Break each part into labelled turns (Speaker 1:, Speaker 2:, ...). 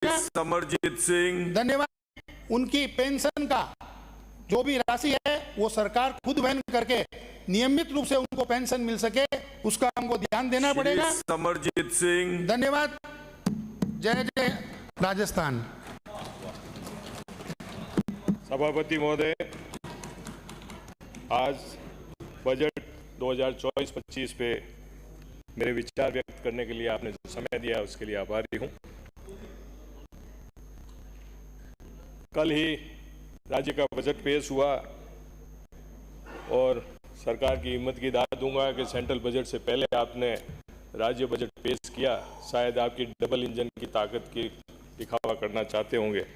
Speaker 1: समरजीत सिंह।
Speaker 2: धन्यवाद। उनकी पेंशन का जो भी राशि है वो सरकार खुद वहन करके नियमित रूप से उनको पेंशन मिल सके, उसका हमको ध्यान देना पड़ेगा।
Speaker 1: समरजीत सिंह।
Speaker 2: धन्यवाद। जय जय राजस्थान।
Speaker 3: सभापति महोदय, आज बजट 2024-25 पे मेरे विचार व्यक्त करने के लिए आपने जो समय दिया उसके लिए आभारी हूं। कल ही राज्य का बजट पेश हुआ और सरकार की हिम्मत की दाद दूंगा कि सेंट्रल बजट से पहले आपने राज्य बजट पेश किया। शायद आपकी डबल इंजन की ताकत की दिखावा करना चाहते होंगे।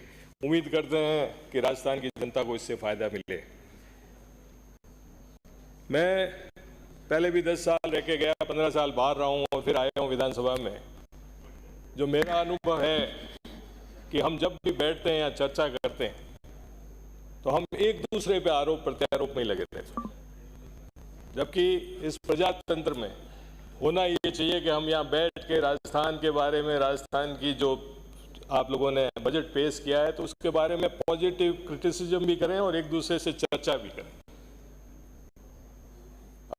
Speaker 3: उम्मीद करते हैं कि राजस्थान की जनता को इससे फायदा मिले। मैं पहले भी 10 साल रह के गया, 15 साल बाहर रहा हूं और फिर आया हूं विधानसभा में। जो मेरा अनुभव है कि हम जब भी बैठते हैं या चर्चा करते हैं तो हम एक दूसरे पे आरोप प्रत्यारोप में लगे रहते हैं, जबकि इस प्रजातंत्र में होना ये चाहिए कि हम यहाँ बैठ के राजस्थान के बारे में, राजस्थान की जो आप लोगों ने बजट पेश किया है तो उसके बारे में पॉजिटिव क्रिटिसिज्म भी करें और एक दूसरे से चर्चा भी करें।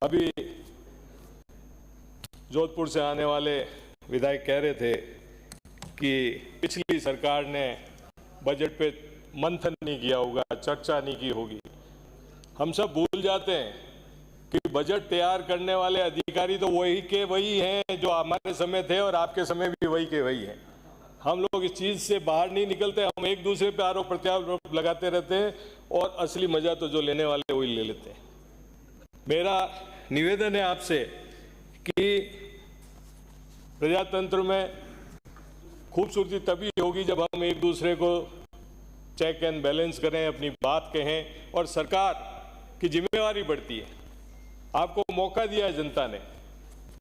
Speaker 3: अभी जोधपुर से आने वाले विधायक कह रहे थे कि पिछली सरकार ने बजट पे मंथन नहीं किया होगा, चर्चा नहीं की होगी। हम सब भूल जाते हैं कि बजट तैयार करने वाले अधिकारी तो वही के वही हैं जो हमारे समय थे और आपके समय भी वही के वही हैं। हम लोग इस चीज़ से बाहर नहीं निकलते, हम एक दूसरे पे आरोप प्रत्यारोप लगाते रहते हैं और असली मजा तो जो लेने वाले वही ले लेते हैं। मेरा निवेदन है आपसे कि प्रजातंत्र में खूबसूरती तभी होगी जब हम एक दूसरे को चेक एंड बैलेंस करें, अपनी बात कहें और सरकार की जिम्मेवारी बढ़ती है। आपको मौका दिया है जनता ने,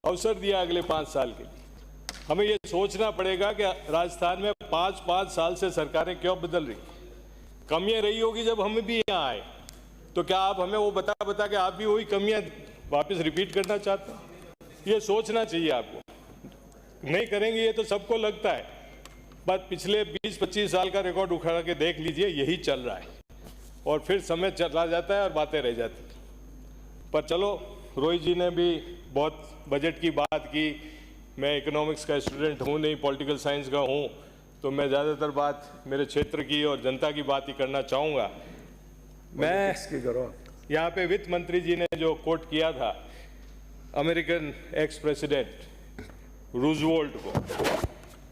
Speaker 3: अवसर दिया अगले 5 साल के लिए। हमें ये सोचना पड़ेगा कि राजस्थान में 5-5 साल से सरकारें क्यों बदल रही। कमियां रही होगी जब हम भी यहाँ आए, तो क्या आप हमें वो बता के आप भी वही कमियां वापस रिपीट करना चाहते हैं? ये सोचना चाहिए आपको। नहीं करेंगे ये तो सबको लगता है, बस पिछले 20-25 साल का रिकॉर्ड उखाड़ के देख लीजिए, यही चल रहा है और फिर समय चला जाता है और बातें रह जाती हैं। पर चलो, रोहित जी ने भी बहुत बजट की बात की। मैं इकोनॉमिक्स का स्टूडेंट हूँ नहीं, पॉलिटिकल साइंस का हूँ, तो मैं ज़्यादातर बात मेरे क्षेत्र की और जनता की बात ही करना चाहूँगा। मैं यहाँ पे वित्त मंत्री जी ने जो कोट किया था अमेरिकन एक्स प्रेसिडेंट रूजवेल्ट को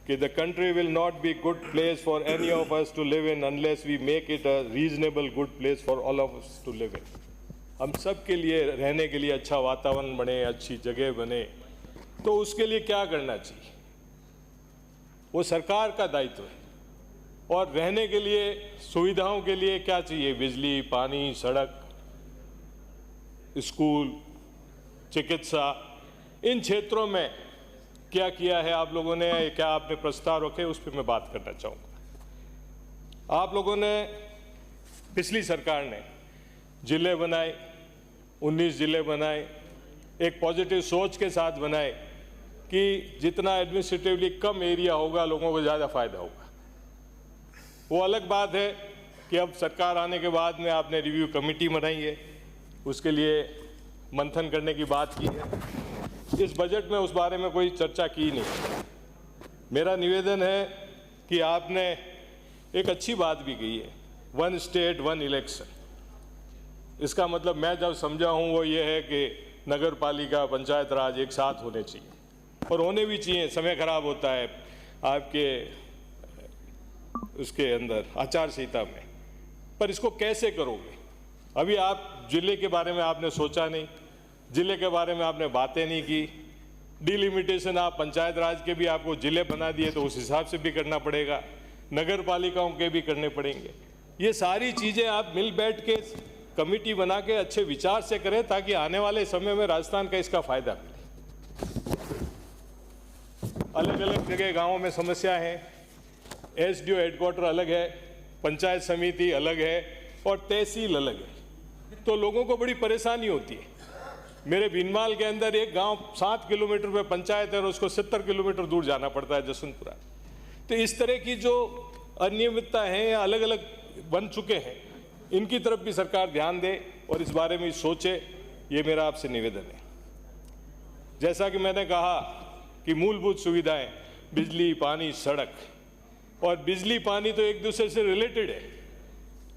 Speaker 3: कि the country will not be good place for any of us to live in unless we make it a reasonable good place for all of us to live in. हम सब के लिए रहने के लिए अच्छा वातावरण बने, अच्छी जगह बने, तो उसके लिए क्या करना चाहिए? वो सरकार का दायित्व है। और रहने के लिए, सुविधाओं के लिए क्या चाहिए? बिजली, पानी, सड़क, स्कूल, चिकित्सा, इन क्षेत्रों में क्या किया है आप लोगों ने? क्या आपने प्रस्ताव रखे? उस पर मैं बात करना चाहूँगा। आप लोगों ने, पिछली सरकार ने जिले बनाए, 19 जिले बनाए, एक पॉजिटिव सोच के साथ बनाए कि जितना एडमिनिस्ट्रेटिवली कम एरिया होगा लोगों को ज़्यादा फायदा होगा। वो अलग बात है कि अब सरकार आने के बाद में आपने रिव्यू कमेटी बनाई है, उसके लिए मंथन करने की बात की है। इस बजट में उस बारे में कोई चर्चा की नहीं। मेरा निवेदन है कि आपने एक अच्छी बात भी कही है, 1 स्टेट 1 इलेक्शन। इसका मतलब मैं जब समझा हूँ वो ये है कि नगर पालिका, पंचायत राज एक साथ होने चाहिए और होने भी चाहिए। समय खराब होता है आपके उसके अंदर आचार संहिता में, पर इसको कैसे करोगे? अभी आप जिले के बारे में आपने सोचा नहीं, जिले के बारे में आपने बातें नहीं की। डिलिमिटेशन आप पंचायत राज के भी आपको जिले बना दिए तो उस हिसाब से भी करना पड़ेगा, नगर पालिकाओं के भी करने पड़ेंगे। ये सारी चीज़ें आप मिल बैठ के कमेटी बना के अच्छे विचार से करें ताकि आने वाले समय में राजस्थान का इसका फायदा मिले। अलग अलग जगह गाँवों में समस्या है, एसडीओ हेडक्वार्टर अलग है, पंचायत समिति अलग है और तहसील अलग है, तो लोगों को बड़ी परेशानी होती है। मेरे भीनमाल के अंदर एक गांव 7 किलोमीटर पे पंचायत है और उसको 70 किलोमीटर दूर जाना पड़ता है जसवंतपुरा। तो इस तरह की जो अनियमितता है या अलग अलग बन चुके हैं, इनकी तरफ भी सरकार ध्यान दे और इस बारे में सोचे, ये मेरा आपसे निवेदन है। जैसा कि मैंने कहा कि मूलभूत सुविधाएं, बिजली, पानी, सड़क, और बिजली पानी तो एक दूसरे से रिलेटेड है।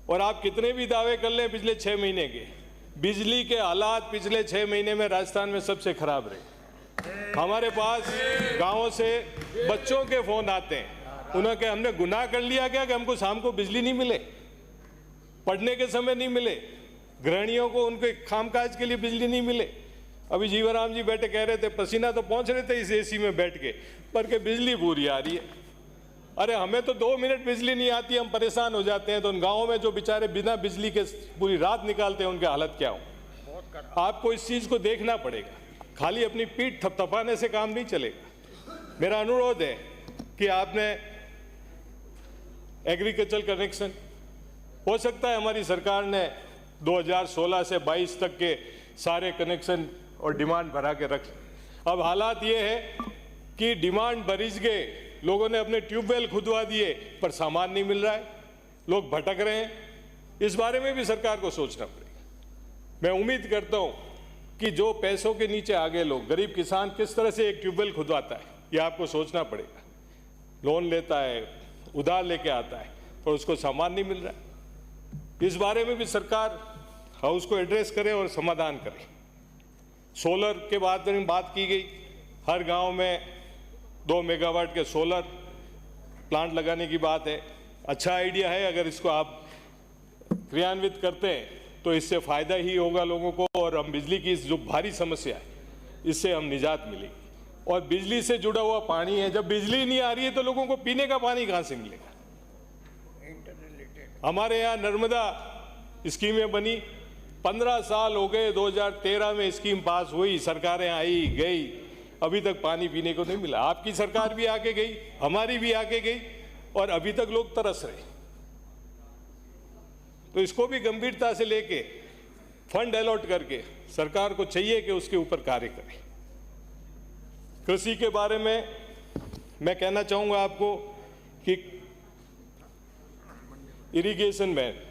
Speaker 3: और आप कितने भी दावे कर लें पिछले 6 महीने के, बिजली के हालात पिछले 6 महीने में राजस्थान में सबसे खराब रहे। हमारे पास गांवों से बच्चों के फोन आते हैं, उन्होंने कहा हमने गुनाह कर लिया क्या कि हमको शाम को बिजली नहीं मिले, पढ़ने के समय नहीं मिले, गृहिणियों को उनके कामकाज के लिए बिजली नहीं मिले। अभी जीवनराम जी बैठे कह रहे थे पसीना तो पहुंच रहे थे इस एसी में बैठ के, पर के बिजली पूरी आ रही है। अरे हमें तो 2 मिनट बिजली नहीं आती, हम परेशान हो जाते हैं। तो उन गाँवों में जो बेचारे बिना बिजली के पूरी रात निकालते हैं, उनकी हालत क्या हो। आपको इस चीज़ को देखना पड़ेगा, खाली अपनी पीठ थपथपाने से काम नहीं चलेगा। मेरा अनुरोध है कि आपने एग्रीकल्चर कनेक्शन, हो सकता है हमारी सरकार ने 2016 से 22 तक के सारे कनेक्शन और डिमांड भरा के रख, अब हालात ये है कि डिमांड भरीज गए, लोगों ने अपने ट्यूबवेल खुदवा दिए पर सामान नहीं मिल रहा है, लोग भटक रहे हैं। इस बारे में भी सरकार को सोचना पड़ेगा। मैं उम्मीद करता हूं कि जो पैसों के नीचे आ गए लोग, गरीब किसान किस तरह से एक ट्यूबवेल खुदवाता है, ये आपको सोचना पड़ेगा। लोन लेता है, उधार लेके आता है, पर उसको सामान नहीं मिल रहा है। इस बारे में भी सरकार हाउस को एड्रेस करे और समाधान करे। सोलर के बारे में बात की गई, हर गांव में 2 मेगावाट के सोलर प्लांट लगाने की बात है। अच्छा आइडिया है, अगर इसको आप क्रियान्वित करते हैं तो इससे फायदा ही होगा लोगों को, और हम बिजली की जो भारी समस्या है इससे हम निजात मिलेगी। और बिजली से जुड़ा हुआ पानी है, जब बिजली नहीं आ रही है तो लोगों को पीने का पानी कहां से मिलेगा। हमारे यहाँ नर्मदा स्कीमें बनी, 15 साल हो गए, 2013 में स्कीम पास हुई, सरकारें आई गई, अभी तक पानी पीने को नहीं मिला। आपकी सरकार भी आके गई, हमारी भी आके गई, और अभी तक लोग तरस रहे। तो इसको भी गंभीरता से लेके फंड अलॉट करके सरकार को चाहिए कि उसके ऊपर कार्य करे। कृषि के बारे में मैं कहना चाहूंगा आपको कि इरिगेशन में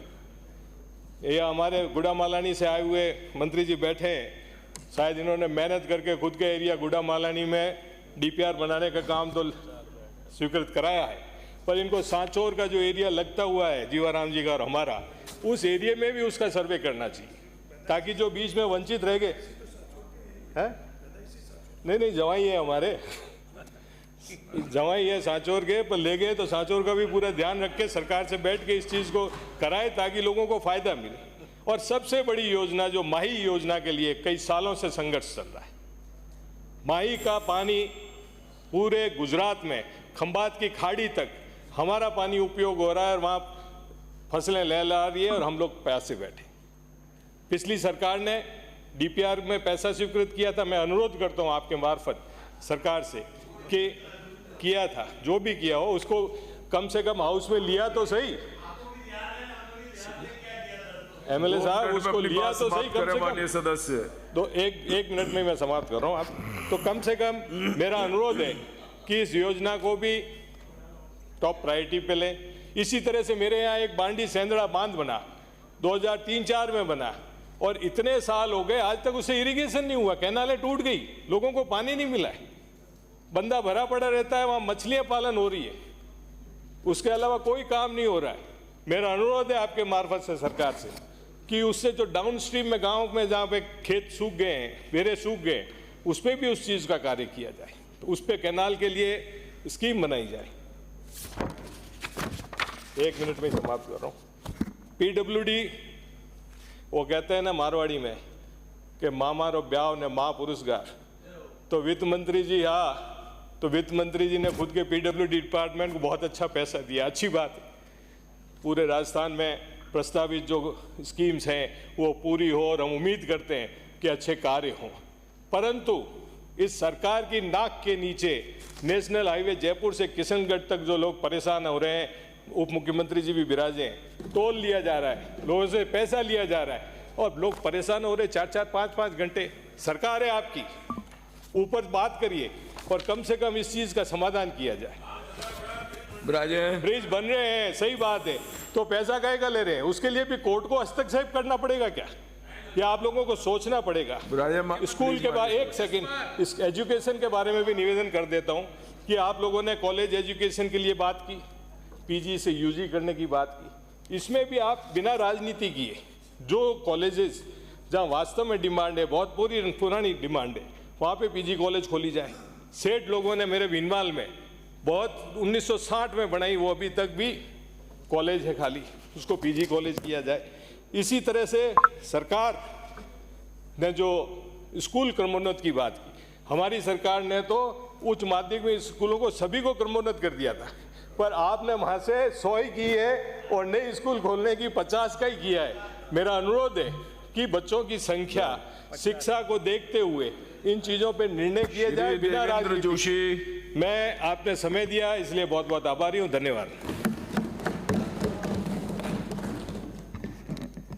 Speaker 3: ये हमारे गुड़ामालानी से आए हुए मंत्री जी बैठे हैं, शायद इन्होंने मेहनत करके खुद के एरिया गुड़ामालानी में डीपीआर बनाने का काम तो स्वीकृत कराया है, पर इनको सांचौर का जो एरिया लगता हुआ है जीवाराम जी का और हमारा, उस एरिया में भी उसका सर्वे करना चाहिए, ताकि जो बीच में वंचित रह गए हैं। नहीं जवाई है हमारे, जवाई है सांचौर के, पर ले गए तो सांचौर का भी पूरा ध्यान रख के सरकार से बैठ के इस चीज़ को कराए ताकि लोगों को फायदा मिले। और सबसे बड़ी योजना जो माही योजना के लिए कई सालों से संघर्ष चल रहा है, माही का पानी पूरे गुजरात में खंबात की खाड़ी तक हमारा पानी उपयोग हो रहा है, और वहाँ फसलें लहला रही है और हम लोग प्यासे बैठे। पिछली सरकार ने डीपीआर में पैसा स्वीकृत किया था, मैं अनुरोध करता हूँ आपके मार्फत सरकार से कि किया था, जो भी किया हो उसको कम से कम हाउस में लिया तो सही। एमएलए साहब उसको लिया तो सही, कम से कम
Speaker 1: सदस्य।
Speaker 3: तो एक मिनट में मैं समाप्त कर रहा हूँ आप। तो कम से कम मेरा अनुरोध है कि इस योजना को भी टॉप प्रायोरिटी पे लें। इसी तरह से मेरे यहाँ एक बांडी सेंदड़ा बांध बना, 2003-04 में बना, और इतने साल हो गए आज तक उसे इरिगेशन नहीं हुआ, कैनालें टूट गई, लोगों को पानी नहीं मिला है, बंदा भरा पड़ा रहता है, वहाँ मछलियाँ पालन हो रही है, उसके अलावा कोई काम नहीं हो रहा है। मेरा अनुरोध है आपके मार्फत से सरकार से कि उससे जो डाउन स्ट्रीम में गाँव में जहाँ पे खेत सूख गए हैं, बेरे सूख गए, उस पर भी उस चीज़ का कार्य किया जाए, तो उस पर कैनाल के लिए स्कीम बनाई जाए। 1 मिनट में समाप्त कर रहा हूँ। पीडब्ल्यूडी, वो कहते हैं ना मारवाड़ी में कि माँ मारो ब्याह ने माँ पुरस्कार, तो वित्त मंत्री जी, हाँ, तो वित्त मंत्री जी ने खुद के पीडब्ल्यूडी डिपार्टमेंट को बहुत अच्छा पैसा दिया, अच्छी बात है। पूरे राजस्थान में प्रस्तावित जो स्कीम्स हैं वो पूरी हो, और हम उम्मीद करते हैं कि अच्छे कार्य हों। परंतु इस सरकार की नाक के नीचे नेशनल हाईवे जयपुर से किशनगढ़ तक जो लोग परेशान हो रहे हैं, उप मुख्यमंत्री जी भी विराजे हैं, टोल लिया जा रहा है, लोगों से पैसा लिया जा रहा है, और लोग परेशान हो रहे, 4-4, 5-5 घंटे। सरकार है आपकी, ऊपर बात करिए और कम से कम इस चीज़ का समाधान किया जाए। ब्रिज बन रहे हैं, सही बात है, तो पैसा काहे का ले रहे हैं? उसके लिए भी कोर्ट को हस्तक्षेप करना पड़ेगा क्या? या आप लोगों को सोचना पड़ेगा? स्कूल के बाद एक सेकंड, इस एजुकेशन के बारे में भी निवेदन कर देता हूं कि आप लोगों ने कॉलेज एजुकेशन के लिए बात की, पीजी से यूजी करने की बात की, इसमें भी आप बिना राजनीति किए जो कॉलेजेस जहां वास्तव में डिमांड है, बहुत पुरानी डिमांड है, वहां पे पीजी कॉलेज खोली जाए। सेठ लोगों ने मेरे भीनमाल में बहुत 1960 में बनाई, वो अभी तक भी कॉलेज है खाली, उसको पीजी कॉलेज किया जाए। इसी तरह से सरकार ने जो स्कूल क्रमोन्नत की बात की, हमारी सरकार ने तो उच्च माध्यमिक स्कूलों को सभी को क्रमोन्नत कर दिया था, पर आपने वहां से 100 ही की है और नई स्कूल खोलने की 50 का ही किया है। मेरा अनुरोध है कि बच्चों की संख्या, शिक्षा को देखते हुए इन चीजों पे निर्णय किए जाए बिना राजनीति।
Speaker 1: जोशी,
Speaker 3: मैं आपने समय दिया इसलिए बहुत बहुत आभारी हूं, धन्यवाद।